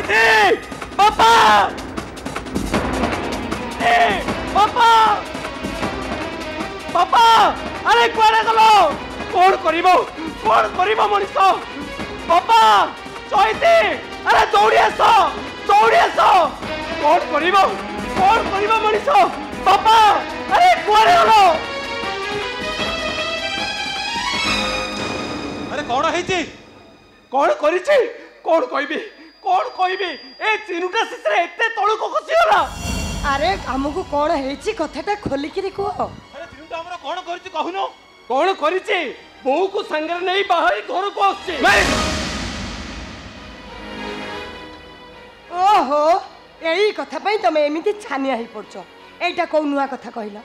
बापा बापा बापा अरे कुआडे गलो कौन करिबो मनीष बापा चैती अरे दौड़ी आस कौन करिबो मनीष बापा अरे कुआडे गलो अरे कौन है कौन करिछि कौन कहबी ए चिनुटा सिसरे एते तळु को खसी होला अरे हमको कौन हेछि कथाटा खोली कि को अरे चिनुटा हमरा कौन करिछि कहूनो कौन करिछि बहु को संगर नहीं बाहरी घर को आछि ओहो एई कथा पई तमे एमिति छानिया ही पड़छो एटा को नुआ कथा कहिला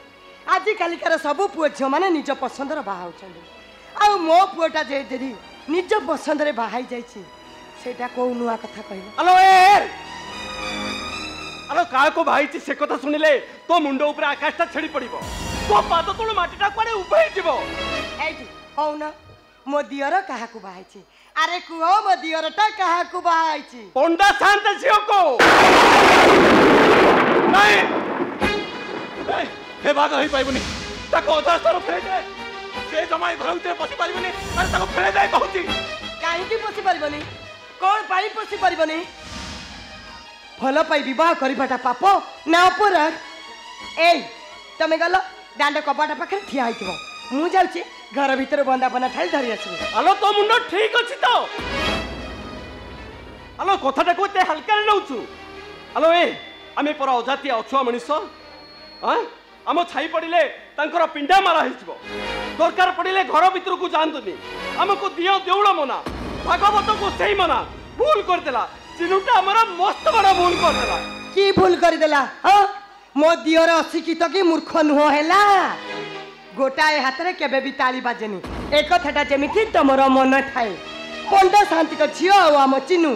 आजि कालिकार सब पुओ झियो माने निज पसंदर बाहा होछन्ती आ मो पुओटा जे देरी निज पसंदरे बाहाई जाइछि सेटा को नुआ कथा कहिला अलो का को भाईछि से कथा सुनिले तो मुंडो ऊपर आकाशटा छेड़ी पड़िबो तो पाद तळ माटीटा कोडे उभै जिवो एठी होना मो दियर काहा को बाहाइछि अरे कुओ मो दियरटा काहा को बाहाइछि पंडा शांत झियो को नहीं हे भाग होई पाइबनी ताको अधा स्तर फेरे दे से जमाई घर उते पसी पारिबनी अरे ताको फेरे दे कहूची काहे की पसी पारिबनी कोन पाई पसी पारिबनी फल पाई विवाह करिबाटा पाप ना अपराध ए तमे गलो दांड कपाटा पाखे ठिया आइथिबो मु जाउची घर भीतर बंदापना ठाई धरि आछबो आलो तो मुंडो ठीक अछि तो आलो कथाटा कोते हल्का रे नउछु आलो ए आमे पर अजाती अछुआ मनिष हां आम छाई पड़िले तांकर पिंडा मारा हिजबो दरकार पड़िले घर भीतर को जानतनी हमको दियो देउळ मना भागवत को सही मना भूल कर देला चिनुटा हमरा मस्त बड़ा भूल कर देला की भूल कर देला हां मो दियर अशिक्षित की मूर्ख नुह हैला गोटाए हाथ रे केबे भी ताली बाजेनी एक कथाटा जेमिति तमरो मन ठाए पंडा शांति को झियो आ हम चिनु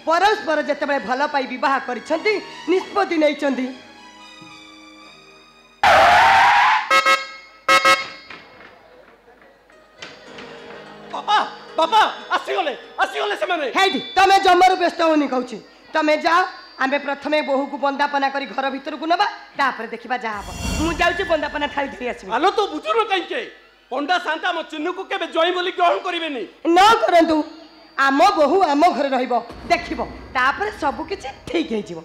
परस्पर जतबे भल पाई विवाह करिसंती निष्पत्ति नैचंती पापा पापा आसी गले से माने हेडी तमे जमरु व्यस्त होनी कहूची तमे जाओ आमे प्रथमे बहु को बंदापना करी घर भीतर को नबा तापर देखिबा जा हबो मु जाउची बंदापना थाली धरि आसी आलो तो बुझुनो काइके पंडा शांता म चिन्नु को केबे जॉइन बोली ग्रहण करिवेनी न करंतु आम बहु आम घर रहिबो देखिबो तापर सब किछ ठीक हे जिवो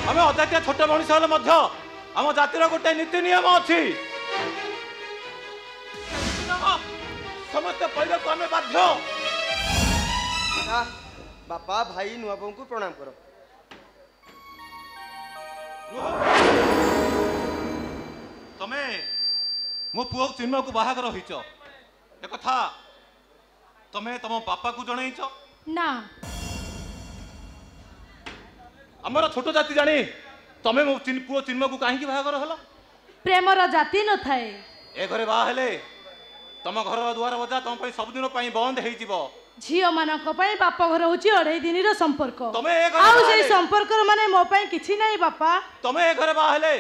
हमें अजातिया छोट मनुष्य हले मध्य आम जातिर गोटे नीति नियम अछि समस्त पहिले को हमें बाध्य बापा भाई नुआबों को प्रणाम करो तमे मो पुओ चिन्ह को बाहागर होइछ ए कथा तमे तम पापा को जणैछ ना हमर छोट जाति जानी तमे मो पुओ चिन्ह को काहे की बाहागर हलो प्रेमर जाति न थाए ए घरे बा हेले तम घर दुआर बजा तम पई सब दिन पई बंद हेइ जिवो झियो मानक पई बाप घर होची अढाई दिन रो संपर्क तमे ए घर आउ जे संपर्क माने मो पई किछि नै बापा तमे ए घरे बा हेले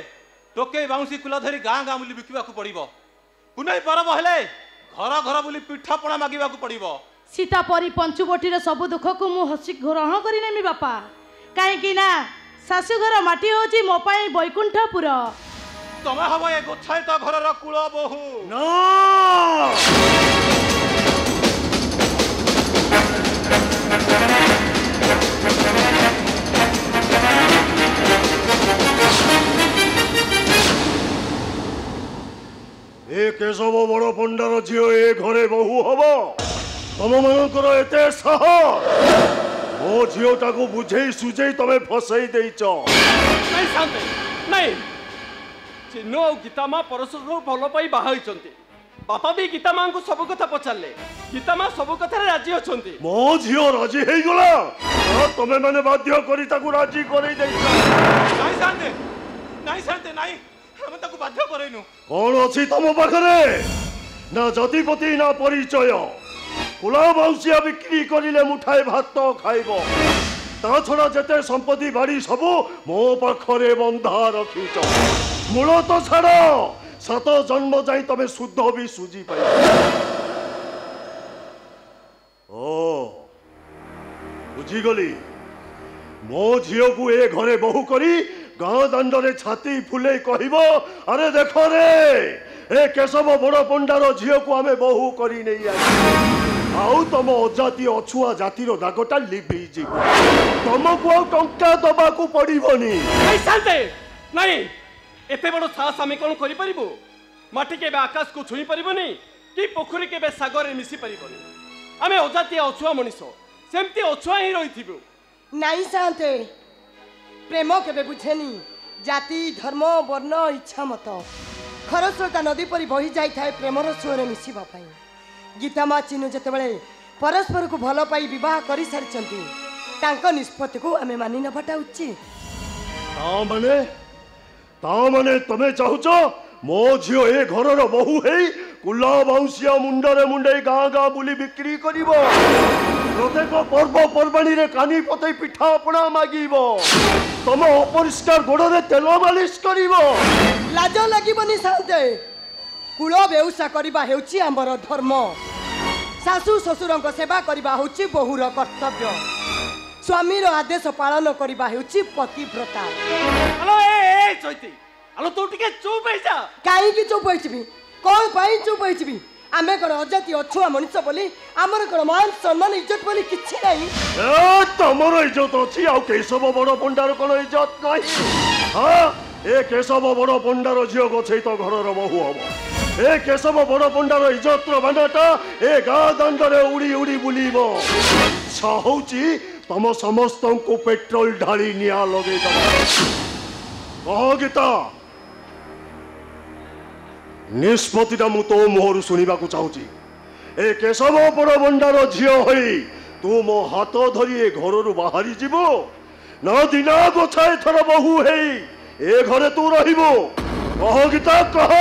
टोके बाउंसी कुला धरी गां गां बुली बिकिबा को पड़िबो पुनै परब हेले घर घर बुली पिठा पणा मागिबा को पड़िबो सीता परी पंचुबटीर सब दुख को मु हसी ग्रहण करि नेमी बापा काहे कि ना सासु घर माटी होची मो पई बैकुंठपुर तमे हबो ए गोछाय त घर र कुळ बहु नो ए केशव बड़ पंडार झील ए घरे बहु हम तुम मानकर एते साहस मो झीलटा को बुझे सुझे तमे फसई देइच नहीं शांति नहीं चिन्नु और गीता माँ परस्पर भल पाई बाहा बापा भी गीता माँ को सब कथा पचारे गीता माँ सब कथा राजी अच्छा मो झील राजी हो गला तमे माने बाध्य करी ताकू राजी करई देइच नहीं शांति नहीं शांति नहीं हम ताकू बाध्य करैनु कौन अछि तम पाखरे ना जतिपति ना परिचय कुला बाउसिया बिक्री करिले मुठाए भात खाइबो ता छड़ा जते संपत्ति बाड़ी सब मो पाखरे बंधा रखीच मूल तो छाड़ 7 जन्म जाई तमे शुद्ध भी सुजी पाई बुझीगली मो झील को ए घरे बहु करी गाँ दांडे छाती फुले कहब अरे देख रे ए केशव बड़ पंडार झील को आमे बहु करी नहीं आउ तुम अजाती अछुआ जातिर दागटा लिभि तुमको आ टंका दबा को पड़ोनी नहीं एते बड़ साहस आम कौन कर माटी के आकाश को छुई पारबनी कि पोखरी के सागर मिसी पारबनी आम अजाती अछुआ मनीष सेमती अछुआ ही रही नहीं शांते प्रेम केबे बुझेनी जाति धर्म वर्ण इच्छा मत खरस्रोता नदी परी बही जाए प्रेमर सुअरे मिसवा गीता माँ चिन्हु जिते परस्पर को भल पाई विवाह कर सारी निष्पत्ति को आम मानि नबाटा उचित ताने तमे चाहुच मो झील ए घर बहु है कुला बाउंसिया मुंडरे मुंडे गाँ गाँ बुली बिक्री कर प्रत्येक पर्व पर्वाणी रे कानी पतई पिठा पणा मागिब तुम अपरिष्कार गोड़े तेल मालिश कर लाज लगनी शांते कूल बेउसा करवा हेउची आमर धर्म सासू ससुर सेवा करवा होची बहुर कर्तव्य स्वामीर आदेश पालन करवा हेउची पतिव्रता। हेलो ए चैती हेलो तू टिके चुप हो जा काई चुप होइछबी कोन पाई चुप होइछबी आमे कोन अजाती अछुआ मनुष्य बोली आमर कोन मान सम्मान इज्जत बोली किछि नाही ए तमरो इज्जत अछि आ केशव बड़ पंडार कोन इज्जत नाही हां ए केशव बड़ पंडार झियो गछै तो घरर बहु हबो ए केशव बड़ पंडार इज्जत रो बानाटा ए गाँ दांडरे उड़ी उड़ी बुलीबो चाहूची तम समस्त को पेट्रोल ढाली निया लगे कह गीता निष्पत्तिटा मु तो मोहर शुणा चाहूची ए केशव बड़ पंडार झील होई तू मो हाथ धरी ए घर बाहरी जीवो न दिना गोछाए थर बहु है ए घरे तू रहिबो कह गीता कह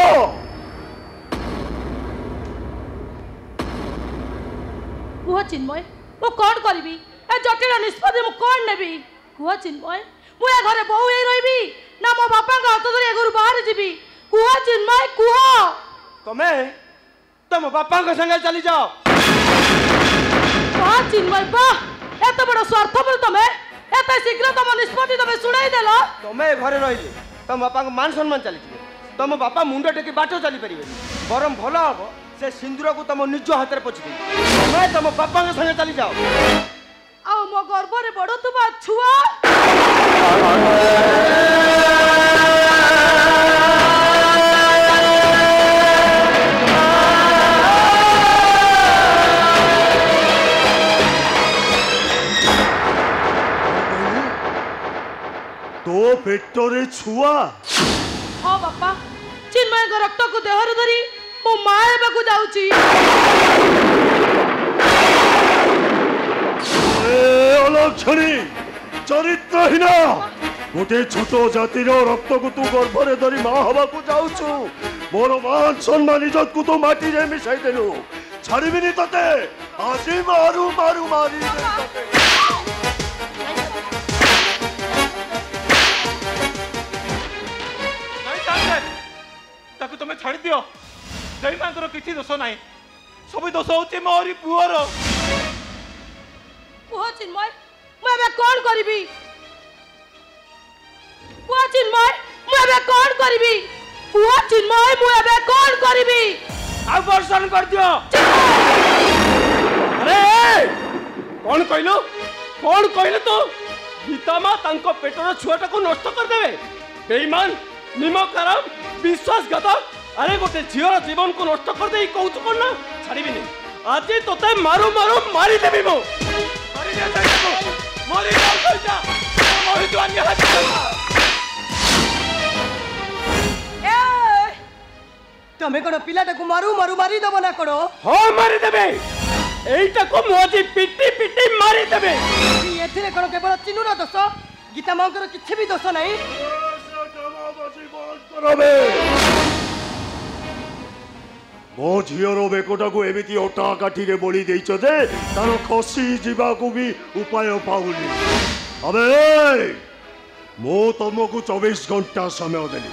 कुह चिन्मय मु कौन करी ए जटिल निष्पत्ति मु कौन नेबी कुह चिन्मय मु ए घरे बहु हे रहिबी ना मो बापा का हाथ धरी ए घर बाहर जीबी कुह चिन्मय कुह तमे तुम बापा के संगे चली जाओ वाह चिन्मय वाह एत बड़ स्वार्थपर तमे एत शीघ्र तुम निष्पत्ति तमे सुनाई देलो तमे घरे रहिले तुम बापा को मान सम्मान चली तुम बापा मुंड टेकी बाट चली परिबे बरम भल हम से सिंदूर को तुम निज हाथ में पोछि दे तुम बापा के संगे चली जाओ आ मो गर्भ रे बड़ तुबा छुआ तो पेटरे छुआ हाँ बापा चिन्मय को रक्त को देहर धरी मो माँ हेबाकू जाउची अलक्षणी चरित्रहीन गोटे छोट जातिर रक्त को तू गर्भरे धरी माँ हवाकू जाउछु मोर मान सम्मान इज्जत को तू माटी रे मिसाई देलु छाड़ीबिनी तते आज मारू मारू मारी ताकू तुम छाड़ी दियो जय मांकर किसी दोष ना सब दोष होचे मोरी पुअर कुह चिन्मय मैं एबे कौन करिबी कुह चिन्मय मैं एबे कौन करिबी कुह चिन्मय मैं एबे कौन करिबी आ वर्षण कर दियो अरे कौन कहलो तो गीता मां तांको पेटर छुआटा को नष्ट कर देबे बेईमान निमक खराब विश्वासघातक अरे गोटे झीर जीवन को नष्ट कर दे कहू कौन ना छाड़ीबिनी आज तोते मारू मारू मारी देबी मो मारी दे ताको मारी दे कइता मारी दुआन के हाथ ए तमे कोन पिलाटा को मारू मारू मारी दबो ना कोन हां मारी देबे एइटा को मोजी पिटी पिटी मारी देबे एथिरे कोन केवल चिन्नुर दोष गीता मांकर किछि भी दोष नहीं मो झीर बेकटा को एमती अटा काठी रे बोली देइछ जे तार खसी जीवा को भी उपाय पाउनी अबे मो तुमको 24 घंटा समय देली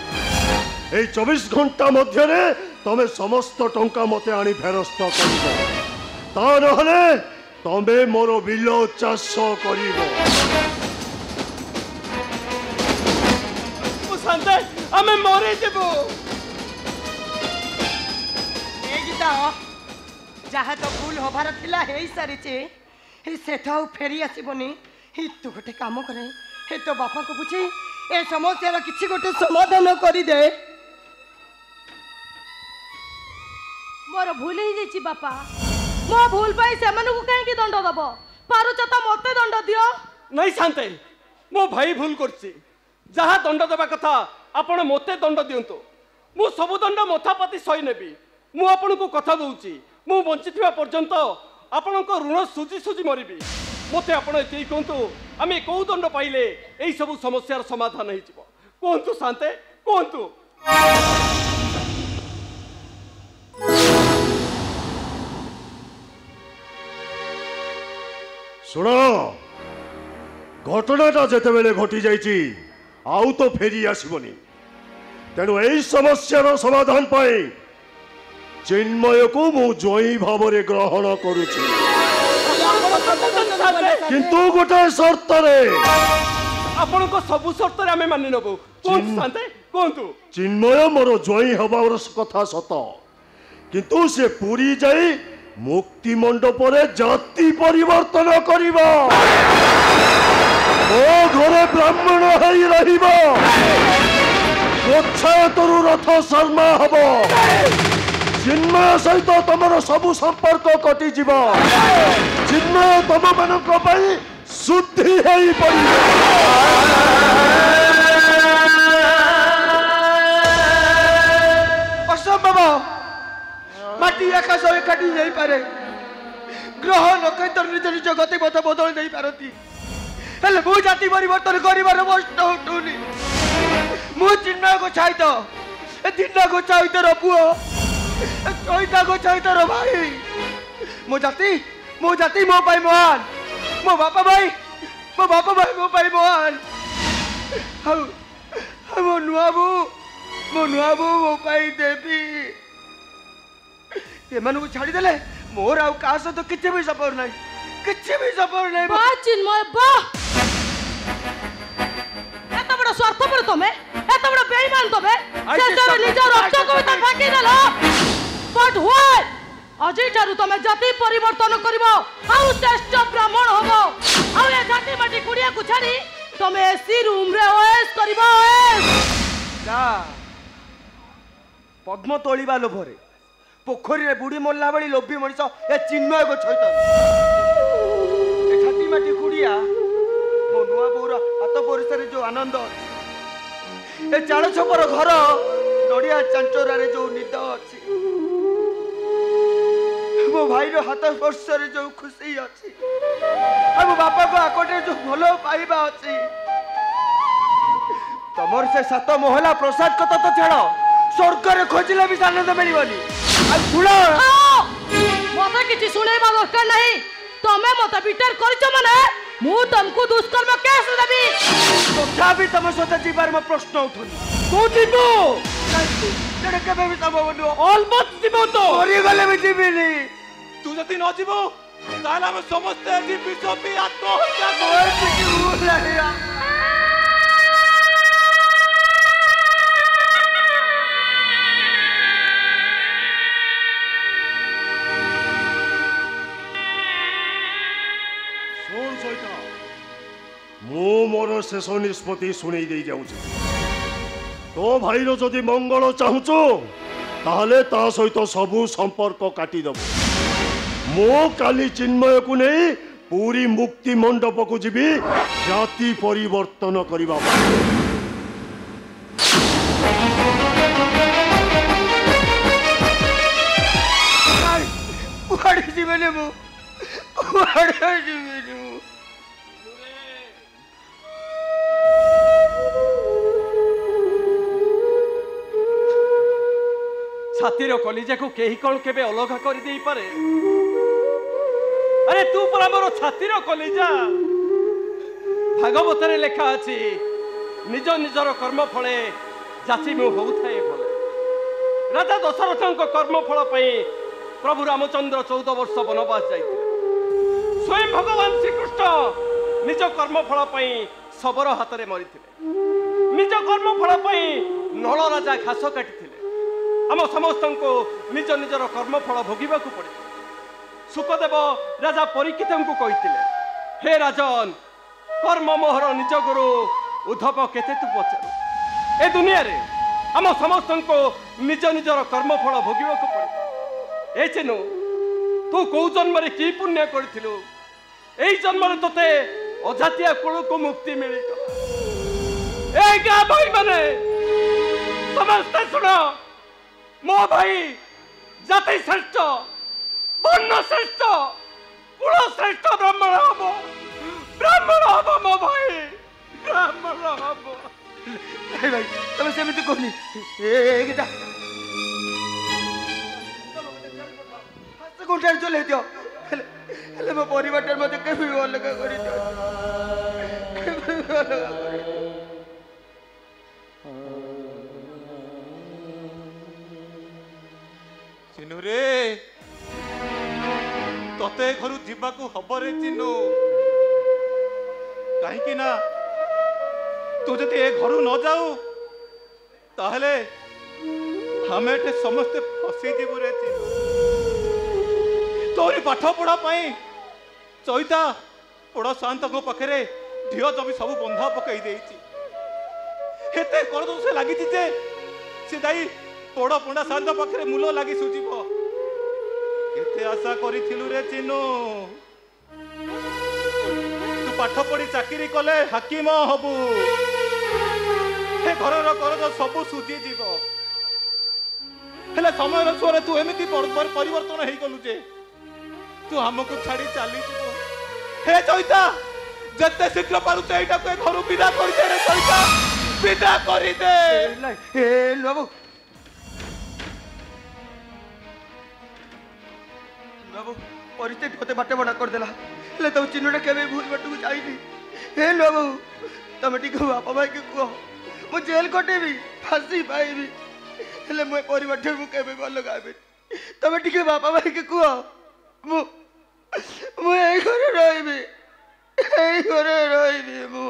ए 24 घंटा मध्य रे तमे समस्त टंका मते आनी फेरस्त करिबो ता नहले तमे मोर बिल चाष करिवो। शांते आमे मरे देबो। ए गीता जहाँ तो भूल हबार थिला हे सारिचे सेठा फेरी आसबनी। तू गोटे काम करे हे तो बापा को पूछे ए समस्या किसी गोटे समाधान कर दे। मोर भूल ही जाइछि बापा। मो भूल पाई सेमानकु काहे दंड दब पारुच त मते दंड दियो। नहीं शांते मो भाई भूल करछि जहाँ दंड देवा कथा आपण मते दंड दियंतु। मु सब दंड मथापति सही नेबी। मु आपण को कथा दउछि मु बंचिथिबा पर्यंत आपण को ऋण सुजी सुजी मरिबी। मते आपण एति कहंतु आमे को दंड पाइले एई सब समस्यार समाधान हेइ जिवो कहंतु शांते कहंतु। सुन घटनाटा जेते बेले घटी जाइछि आउ तो फेरी आसबनी। तेणु एई समस्यार समाधान पाई चिन्मय को मु जोई भावरे ग्रहण करुछि किंतु गोटे शर्त रे। आपण को सब शर्त रे आमे मानि नबो कहंतु शांते कहंतु। चिन्मय मोर जोई हबार कथा सत किंतु से पूरी जाई मुक्ति मंडप रे जाति परिवर्तन करिबा। ओ घरे ब्राह्मण हई रहिबा। गोच्छायतरु रथ शर्मा हबो। चिन्मय सहित तमर सबु संपर्क कटि जीव। चिन्मय तम मानक पई शुद्धि हेई पड़िबो। असंभव माटी आकाश एकाठी जाई पारे। ग्रह नक्षत्र निज निज गति पथ बदल देई पारती हेले मु जाति परिवर्तन करिबार कष्ट उठुनी। मु चिन्मय को छाइत ए दिना को छाइतर पुओ चैता को छाइतर भाई। मो जाति मो पाई महान। मो बापा भाई मो पाई महान। मो नुआबू मो पाई देवी। एमानकु छाड़ी देले मोर आउ का सहित किछि भी सफर नाही बा चिन्मय बा। एत बड़ स्वार्थपर तमे एत बड़ बेईमान तमे से निज रक्त को त फाकी देलो। बट व्हाई अजय ठारू तमे जाति परिवर्तन करबो आउ श्रेष्ठ ब्राह्मण होबो आउ ए जाति माटी कुड़िया को छाड़ी तमे एसी रूम रे ओएस करबो। ना पद्म तोलिबा लोभरे पोखरी रे बुड़ी मरला बड़ी लोभी मनिष ए चिन्मय को छइत ए छाती माटी कुड़िया मो नुआ बोर हाथ परिसर जो आनंद ए चाल छपर घर नड़िया चांचोरा रे जो निद अछि मो भाई रो हाथ स्पर्श रे जो खुशी अछि आ मो बापा को आकोटे जो भलो पाइबा अछि। तमर से सात महला प्रसाद कत तो छेड़ स्वर्ग रे खोजिले भी आनंद मिलबनी। मत किसी सुनेबा दरकार नहीं। तमे मत बिटर करछ माने मु तुमको दुष्कर्म केस देबी। तथापि तम सहित जीवार में प्रश्न उठुनी। तू जीवो जेडे केबे भी संभव नु ऑलमोस्ट जीवो तो मरी गले भी जीविनी। तू जति न जीवो ताले हम समस्त जी विश्वपी आत्महत्या मोर किछि भूल लागिया। मु मोर शेष निष्पत्ति शुणी दे जाऊँ। तो भाईर जदि मंगल चाहूचु ताहले ता सहित सबू संपर्क काटिदेव। मो काली चिन्मय को नहीं पूरी मुक्ति मंडप को जीवी जाति परिवर्तन करबा। छातीर कलिजा को केही कौन केबे अलगा कर दे पारे। अरे तू परा मोर छातीर कलिजा। भागवत रे लेखा अछि निज निजर कर्म फले जाति मु होउथाय फले। राजा दशरथଙ୍କ कर्म फल पई प्रभु रामचंद्र 14 वर्ष वनवास जाइथिले। स्वयं भगवान श्रीकृष्ण निज कर्मफल शबर हाथ में मरी निज कर्मफल नल राजा घास काटी आम समस्त को निज निजर कर्मफल भोगवा पड़े सुखदेव राजा परीक्षित को कहते हे राजन कर्म मोहर निज गुरु उद्धव केते तू पचारू ए दुनिया रे आम समस्त को निज निजर कर्मफल भोगवा पड़े ए चिनु तू कौ जन्म कि पुण्य करू यही जन्म ते अजातिया कुल को मुक्ति मिली भाई माने समस्ते सुन मो भाई जाति श्रेष्ठ वर्ण श्रेष्ठ कुल श्रेष्ठ ब्राह्मण हम मो भाई ब्राह्मण हम भाई तुम सेमती कहनी कोठार चले दियो हेले मो परिवार मते केबे अलग करि दियो चिनु रे तते घरु जीवाकू हब रे चिनु कहीं ना तू जदि ए घरु न जाऊ ताहले हमें एठे समस्ते फसी जीवु रे चिनु तोरी पाठ पढ़ा चईता पड़ शांत पाखे ढीओ जमी सब बंधा पकई देते कर से लगी सी दाई पड़ पंडा शांत पाखे मूल लगी सुझीब केते आशा करिथिलु रे चिनु तू पाठ पढ़ी चाकरी कले हाकिम हबु हे घर करज सब सुझी जीव हेले समय अनुसार तू एमती परिवर्तन हो गलु जे तू हमको छाड़ी चली हे चैता जते शीघ्र पारुच एटा को घर विदा कर दे रे चैता विदा कर दे हे बाबू बाबू परिस्थिति मते बाटे बड़ा कर देला ले तो चिन्नुटा केबे भूल बाटू जाईनी हे बाबू तमे टिक बापा भाई के कहो मु जेल कटेबी फांसी पाइबी हेले मु परिवार ठे मु केबे भल लगाबे तमे टिक बापा भाई के कहो मु घरे रही मु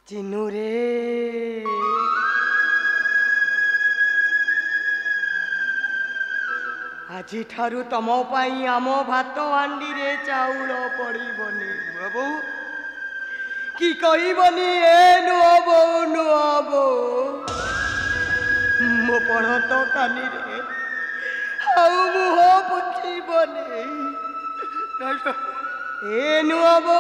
चिन्नु रे আজি ठारू तम पाई आम भात हांडी रे चाउल पड़बनी बाबू कि कहबनी ए नुआबो मो पढ़त कानी रे आउ मुह पुछिबनी ए नुआबो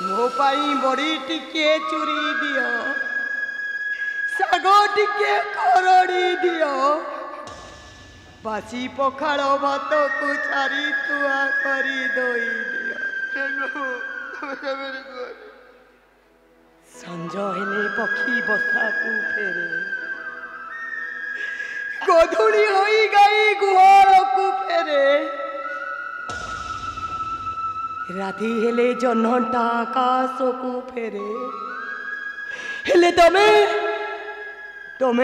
मो पाई बड़ी टिके चुरी दियो सागो टिके करड़ी दियो बासी पखाड़ भात को छारी तुआ करी दोई दियो संज हेले पक्षी बसा को फेरे गधुड़ी होई गई गुहार को फेरे राधी हेले जन्नटा आकाश को फेरे हेले तमे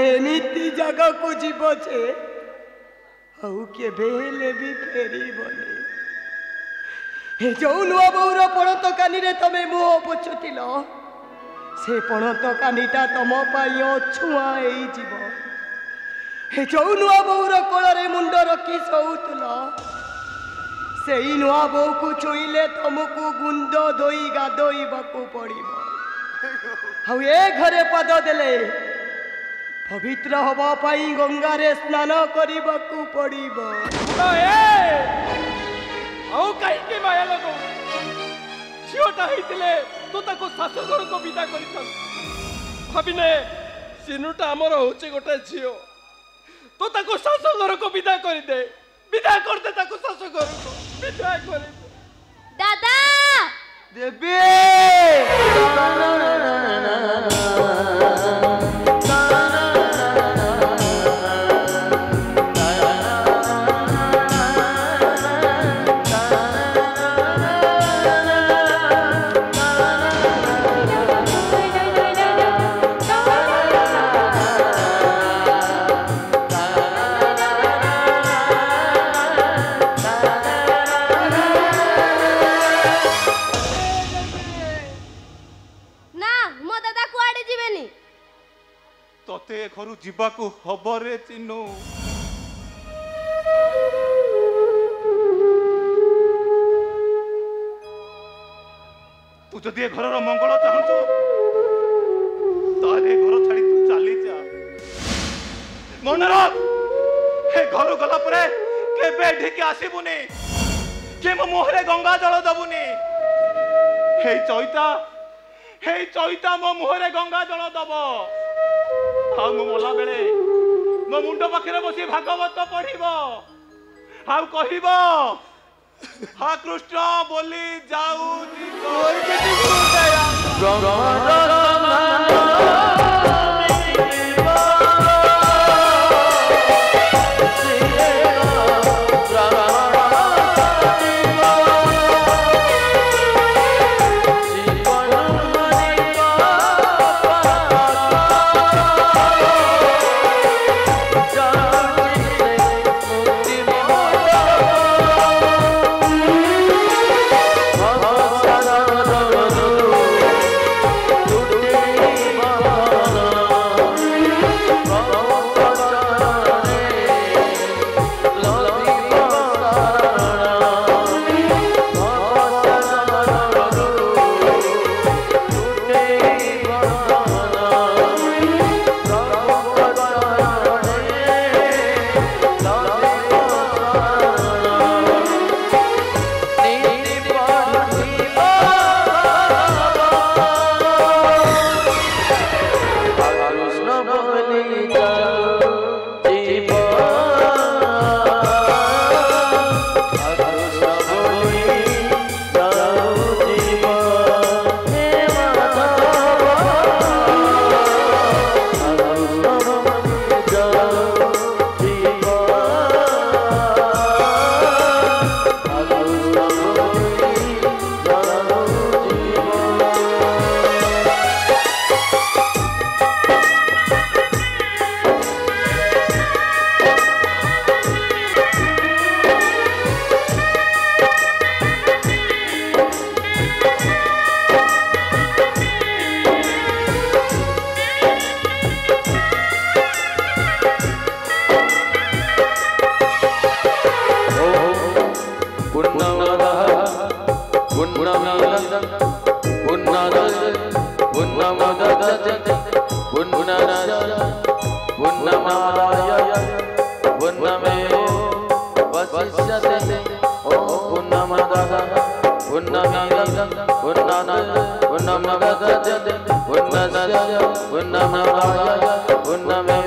एमिति जगह को जीव छे आउ केबे हेले भी फेरी बने हे जो नुआ बौर पणत कानी रे तमे मुह पोछुतिल से पणत कानीटा तम पाई अछुआ एई जीव हे जो नुआ बौर कोल रे मुंड रखी सौतुल सेई नुआ बौ को छुईले तुमको गुंद धोई गाधोइबाकू पड़िब हाउ ए घरे पद देले पवित्र हवा पाई गंगा रे स्नान करबाकू पड़िब आउ कहीं माया लगो झीटा होते तू ताको शाशुघर को विदा कर भाविने सिनुटा आमर हूँ गोटे झील तू ताको शाशुघर को विदा कर दे ताको शाशुघर को विदा कर दे दादा देवी तोते घर जीवाकू हब रे चिन्नू। तू जदि घर मंगल चाहू ताले घर छाड़ी तू चली जा। मन रख हे घर गला परे केबे ढिके आसीबुनी के मो मुहरे गंगा जल दबुनी। हे चैता मो मुहरे गंगा जल दब। हाँ मु मला बेले मो मुंड पाखे बसी भागवत पढ़ब हाँ कहब हाँ कृष्ण बोली जाऊ Unname